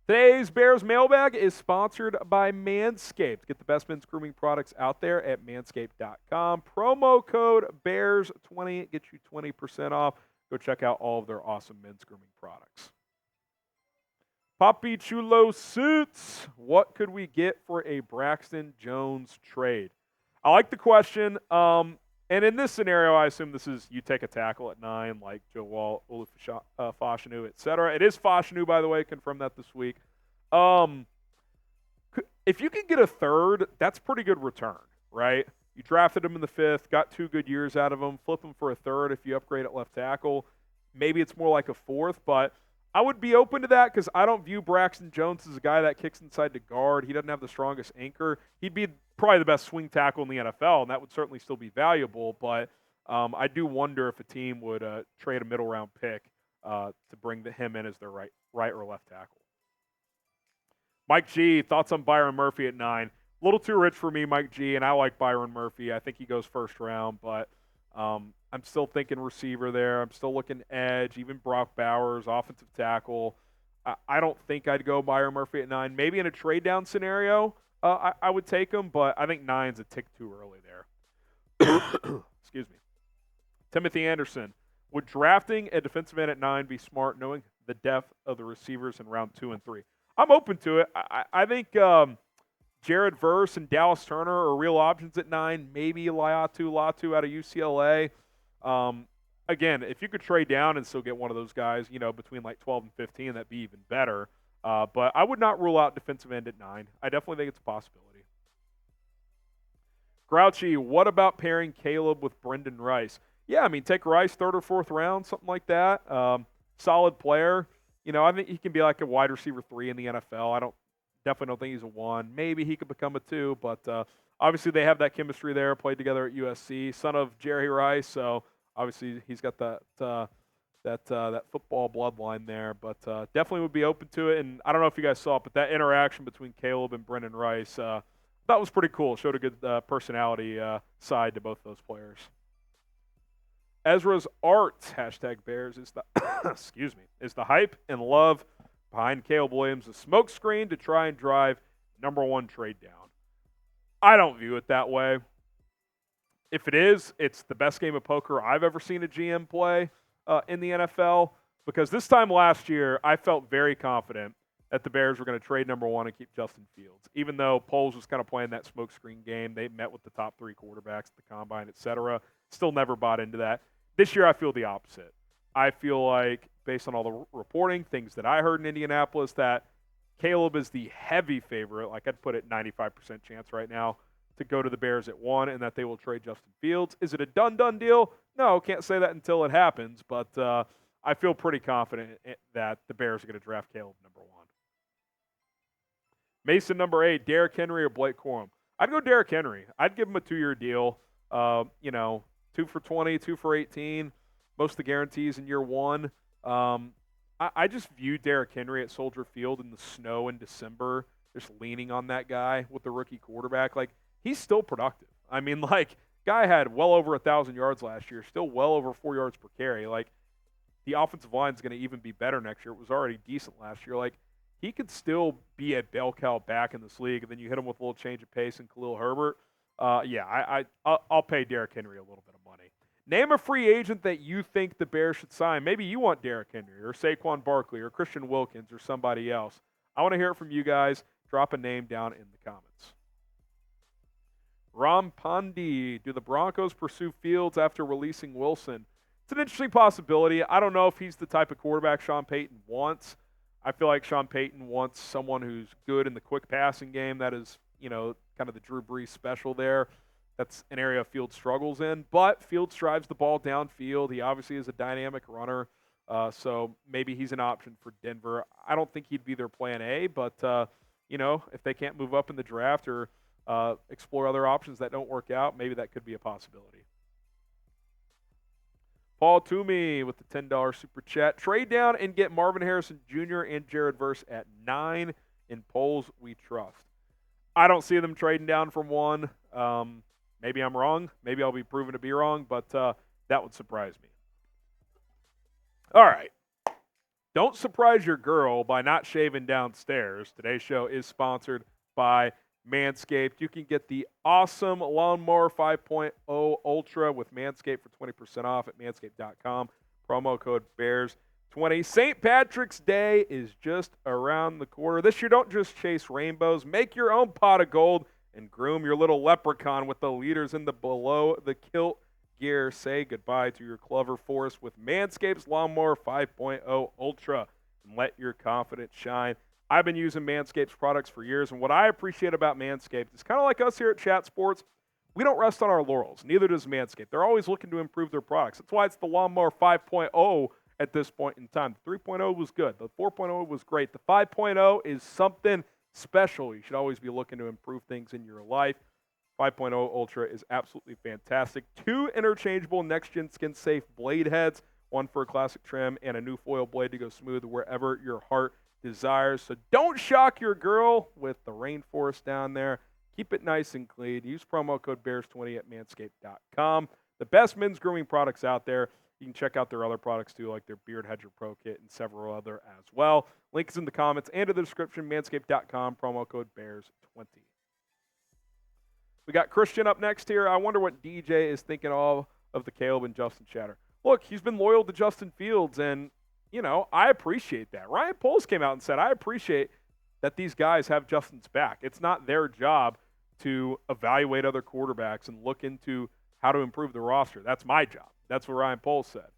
Today's Bears Mailbag is sponsored by Manscaped. Get the best men's grooming products out there at manscaped.com. Promo code BEARS20 gets you 20% off. Go check out all of their awesome men's grooming products. Papi Chulo Suits. What could we get for a Braxton Jones trade? I like the question. And in this scenario, I assume this is you take a tackle at 9, like Joe Wall, Fashanu, etc. It is Fashanu, by the way. Confirmed that this week. If you can get a third, that's pretty good return, right? You drafted him in the 5th, got 2 good years out of him, flip him for a third if you upgrade at left tackle. Maybe it's more like a 4th, but I would be open to that because I don't view Braxton Jones as a guy that kicks inside the guard. He doesn't have the strongest anchor. He'd be probably the best swing tackle in the NFL, and that would certainly still be valuable. But I do wonder if a team would trade a middle-round pick to bring him in as their right or left tackle. Mike G, thoughts on Byron Murphy at 9? A little too rich for me, Mike G, and I like Byron Murphy. I think he goes first round, but I'm still thinking receiver there. I'm still looking edge, even Brock Bowers, offensive tackle. I don't think I'd go Byron Murphy at 9. Maybe in a trade down scenario, I would take him, but I think 9's a tick too early there. Excuse me. Timothy Anderson. Would drafting a defensive end at 9 be smart, knowing the depth of the receivers in round 2 and 3? I'm open to it. I think Jared Verse and Dallas Turner are real options at 9. Maybe Latu out of UCLA. Again, if you could trade down and still get one of those guys, between like 12 and 15, that'd be even better. But I would not rule out defensive end at 9. I definitely think it's a possibility. Grouchy, what about pairing Caleb with Brenden Rice? Yeah, take Rice 3rd or 4th round, something like that. Solid player. I think he can be like a wide receiver 3 in the NFL. Definitely don't think he's a 1. Maybe he could become a 2, but obviously they have that chemistry there. Played together at USC. Son of Jerry Rice, so obviously he's got that football bloodline there. But definitely would be open to it. And I don't know if you guys saw it, but that interaction between Caleb and Brenden Rice, that was pretty cool. Showed a good personality side to both those players. Ezra's art, #Bears, is the is the hype and love behind Caleb Williams a smokescreen to try and drive number 1 trade down? I don't view it that way. If it is, it's the best game of poker I've ever seen a GM play in the NFL, because this time last year I felt very confident that the Bears were going to trade number 1 and keep Justin Fields. Even though Poles was kind of playing that smokescreen game, they met with the top 3 quarterbacks at the combine, etc. Still never bought into that. This year I feel the opposite. I feel like, based on all the reporting, things that I heard in Indianapolis, that Caleb is the heavy favorite, like I'd put it 95% chance right now, to go to the Bears at 1, and that they will trade Justin Fields. Is it a done deal? No, can't say that until it happens, but I feel pretty confident that the Bears are going to draft Caleb number 1. Mason number 8, Derrick Henry or Blake Corum? I'd go Derrick Henry. I'd give him a 2-year deal. 2 for 20, 2 for 18, most of the guarantees in year 1. I just view Derrick Henry at Soldier Field in the snow in December, just leaning on that guy with the rookie quarterback. Like, he's still productive. Guy had well over 1,000 yards last year, still well over 4 yards per carry. Like, the offensive line is going to even be better next year. It was already decent last year. Like, he could still be a bell cow back in this league, and then you hit him with a little change of pace and Khalil Herbert. I'll pay Derrick Henry a little bit of money. Name a free agent that you think the Bears should sign. Maybe you want Derrick Henry or Saquon Barkley or Christian Wilkins or somebody else. I want to hear it from you guys. Drop a name down in the comments. Ram Pandi, do the Broncos pursue Fields after releasing Wilson? It's an interesting possibility. I don't know if he's the type of quarterback Sean Payton wants. I feel like Sean Payton wants someone who's good in the quick passing game. That is, kind of the Drew Brees special there. That's an area Fields struggles in. But Fields drives the ball downfield. He obviously is a dynamic runner. So maybe he's an option for Denver. I don't think he'd be their plan A, but, if they can't move up in the draft or explore other options that don't work out, maybe that could be a possibility. Paul Toomey with the $10 super chat. Trade down and get Marvin Harrison Jr. and Jared Verse at 9. In polls, we trust. I don't see them trading down from 1. Maybe I'm wrong. Maybe I'll be proven to be wrong, but that would surprise me. All right. Don't surprise your girl by not shaving downstairs. Today's show is sponsored by Manscaped. You can get the awesome Lawnmower 5.0 Ultra with Manscaped for 20% off at manscaped.com. Promo code BEARS20. St. Patrick's Day is just around the corner. This year, don't just chase rainbows. Make your own pot of gold and groom your little leprechaun with the leaders in the below-the-kilt gear. Say goodbye to your clover forest with Manscaped's Lawnmower 5.0 Ultra and let your confidence shine. I've been using Manscaped's products for years, and what I appreciate about Manscaped is kind of like us here at Chat Sports. We don't rest on our laurels. Neither does Manscaped. They're always looking to improve their products. That's why it's the Lawnmower 5.0 at this point in time. The 3.0 was good. The 4.0 was great. The 5.0 is something special. You should always be looking to improve things in your life. 5.0 Ultra is absolutely fantastic. 2 interchangeable next-gen skin-safe blade heads, one for a classic trim and a new foil blade to go smooth wherever your heart desires. So don't shock your girl with the rainforest down there. Keep it nice and clean. Use promo code BEARS20 at manscaped.com. The best men's grooming products out there. You can check out their other products too, like their Beard Hedger Pro Kit and several other as well. Links in the comments and in the description, manscaped.com, promo code BEARS20. We got Christian up next here. I wonder what DJ is thinking of the Caleb and Justin chatter. Look, he's been loyal to Justin Fields, and, you know, I appreciate that. Ryan Poles came out and said, I appreciate that these guys have Justin's back. It's not their job to evaluate other quarterbacks and look into how to improve the roster. That's my job. That's what Ryan Poles said.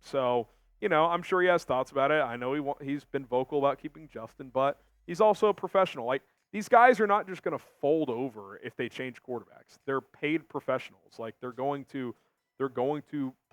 So, you know, I'm sure he has thoughts about it. I know he's been vocal about keeping Justin, but he's also a professional. Like, these guys are not just going to fold over if they change quarterbacks. They're paid professionals. Like, they're going to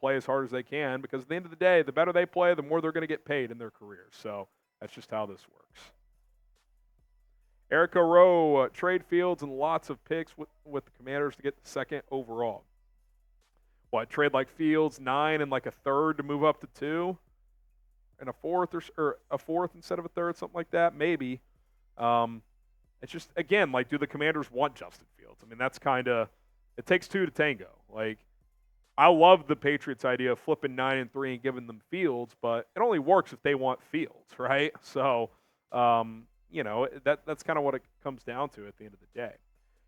play as hard as they can because at the end of the day, the better they play, the more they're going to get paid in their careers. So that's just how this works. Erica Rowe, trade Fields and lots of picks with the Commanders to get the second overall. What, trade like Fields 9 and like a third to move up to 2? And a fourth or a fourth instead of a third, something like that? Maybe. It's just, again, like, do the Commanders want Justin Fields? I mean, that's kind of, it takes 2 to tango. Like, I love the Patriots' idea of flipping 9 and 3 and giving them Fields, but it only works if they want Fields, right? So, you know, that's kind of what it comes down to at the end of the day.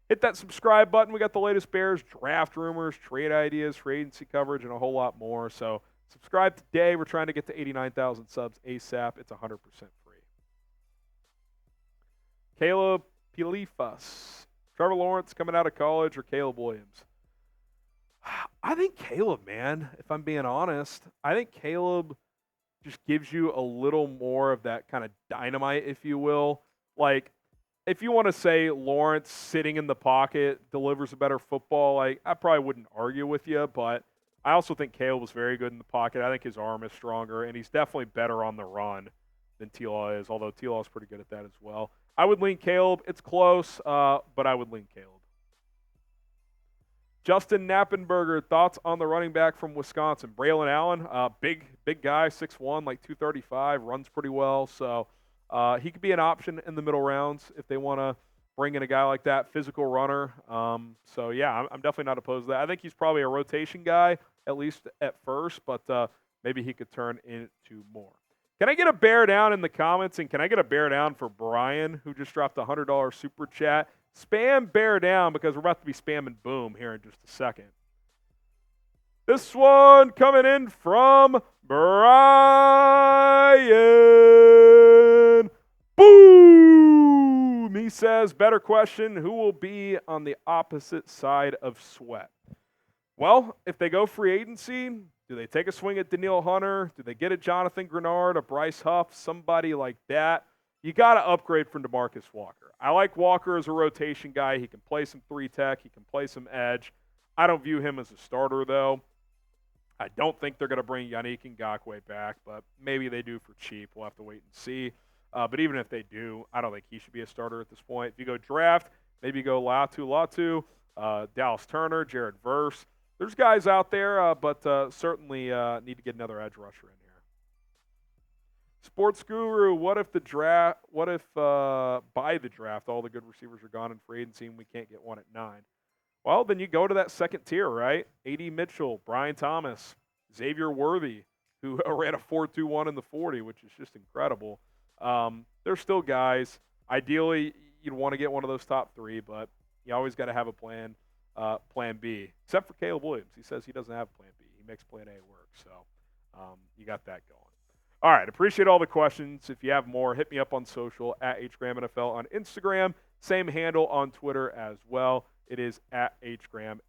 Hit that subscribe button. We got the latest Bears draft rumors, trade ideas, free agency coverage, and a whole lot more. So, subscribe today. We're trying to get to 89,000 subs ASAP. It's 100% free. Caleb Pilifas. Trevor Lawrence coming out of college or Caleb Williams? I think Caleb, man, if I'm being honest. I think Caleb just gives you a little more of that kind of dynamite, if you will. Like, if you want to say Lawrence sitting in the pocket delivers a better football, like, I probably wouldn't argue with you, but I also think Caleb was very good in the pocket. I think his arm is stronger, and he's definitely better on the run than T-Law is, although T-Law is pretty good at that as well. I would lean Caleb. It's close, but I would lean Caleb. Justin Knappenberger, thoughts on the running back from Wisconsin? Braylon Allen, big guy, 6'1", like 235, runs pretty well. So he could be an option in the middle rounds if they want to bring in a guy like that, physical runner. So, yeah, I'm definitely not opposed to that. I think he's probably a rotation guy, at least at first, but maybe he could turn into more. Can I get a bear down in the comments, and can I get a bear down for Brian, who just dropped a $100 super chat? Spam bear down because we're about to be spamming boom here in just a second. This one coming in from Brian. Boom! He says, better question, who will be on the opposite side of Sweat? Well, if they go free agency, do they take a swing at Danielle Hunter? Do they get a Jonathan Grenard, a Bryce Huff, somebody like that? You got to upgrade from DeMarcus Walker. I like Walker as a rotation guy. He can play some 3-tech. He can play some edge. I don't view him as a starter, though. I don't think they're going to bring Yannick Ngakoue back, but maybe they do for cheap. We'll have to wait and see. But even if they do, I don't think he should be a starter at this point. If you go draft, maybe go Latu, Dallas Turner, Jared Verse. There's guys out there, but certainly need to get another edge rusher in here. Sports Guru, what if by the draft all the good receivers are gone in free agency and we can't get one at 9? Well, then you go to that second tier, right? A.D. Mitchell, Brian Thomas, Xavier Worthy, who ran a 4.21 in the 40, which is just incredible. There's still guys. Ideally, you'd want to get one of those top 3, but you always got to have a plan B, except for Caleb Williams. He says he doesn't have plan B. He makes plan A work, so you got that going. All right, appreciate all the questions. If you have more, hit me up on social at HGramNFL on Instagram. Same handle on Twitter as well. It is at HGramNFL.